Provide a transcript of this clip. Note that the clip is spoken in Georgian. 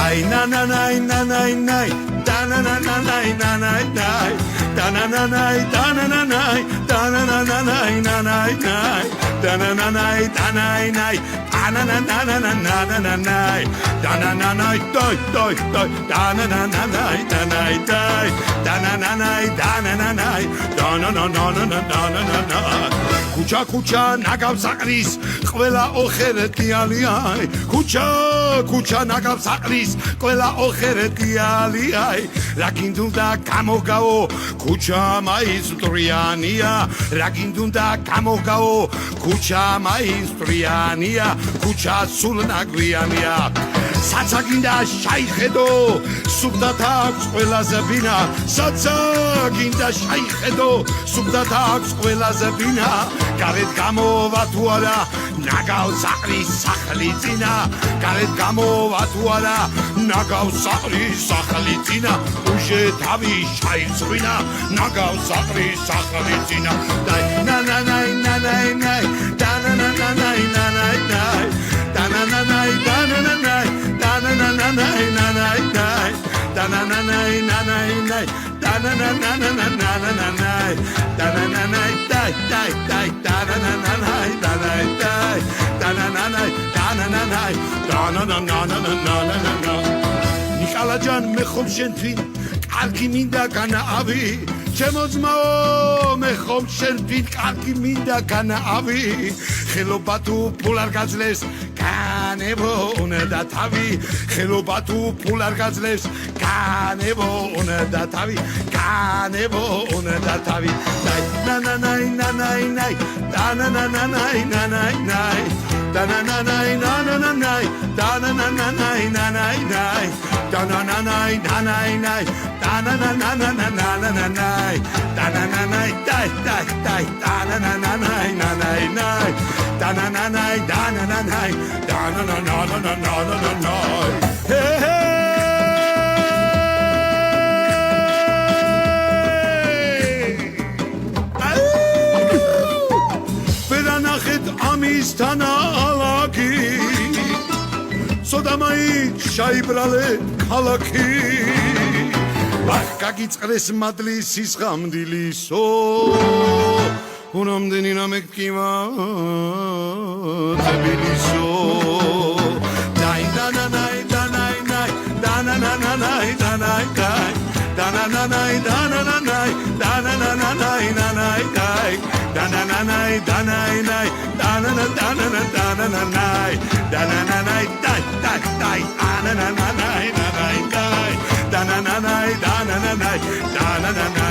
dai na na na na na na da na na na na na na da na na na da na na na da na na na na na na da na na na da na na na na na na na na na na na da na na na doi doi doi da na na na na da na dai da na na na da na na na da na na na na na na na kucha kucha nagavs aqris ყველა ოხერეთიანი kucha kucha nagavs aqris ყველა ოხერეთიანი რა გინდუნდა გამოგაო kucha მაისტრიანია რა გინდუნდა გამოგაო kucha მაისტრიანია kucha სულნაგვიანია საცა გინდა შაიხედო სუბდათ აქვს ყველაზე ბინა საცა გინდა შაიხედო სუბდათ აქვს ყველაზე ბინა გარეთ გამოვა თუ არა ნაგავს აყრის სახლი წინა გარეთ გამოვა თუ არა ნაგავს აყრის სახლი წინა უშე თავი შაიცვინა ნაგავს აყრის სახლი წინა და ნა ნა ნა ნა ნა ნა და ნა ნა ნა ნა ნა ნა და ნა ნა ნა და ნა ნა ნა da na na na na na na da na na na na na na da na na na na na na na na da na na na dai dai dai da na na na na da na dai da na na na da na na na da na na na na na na na Nikola Jan me khom shentvin კარგი მინდა განაავი ჩემო ძმაო მე ხომ შენ თვით კარგი მინდა განაავი ხელობა თუ ფულ არ გაძლევს განებო უნდა თავი ხელობა თუ ფულ არ გაძლევს განებო უნდა თავი განებო უნდა თავი ნა ნა ნა ნა ნა ნა და ნა ნა ნა ნა ნა ნა ნა da na na na na na na na da na na na na na na na da na na na na na na da na na na na na na na na na da na na na dai dai dai da na na na na na na na da na na na da na na na da na na na na na na na na hey hey ამისთანა ალაკი სოდამაი შაიბრალე ქალაქი გაგიწყრეს მადლისის ღამდილისო უნამდენი ნამეკკიმა თბილისო დაი დანანაი დანაინაი დანანანაი დანაინაი დანანანაი დანანანაი დანანანაი დანაინაი დანანანაი დანაინაი დანანანაი დანანანაი დაი დაი დაი დანანანაი დანაინაი დანანანაი დანანანაი დანანანაი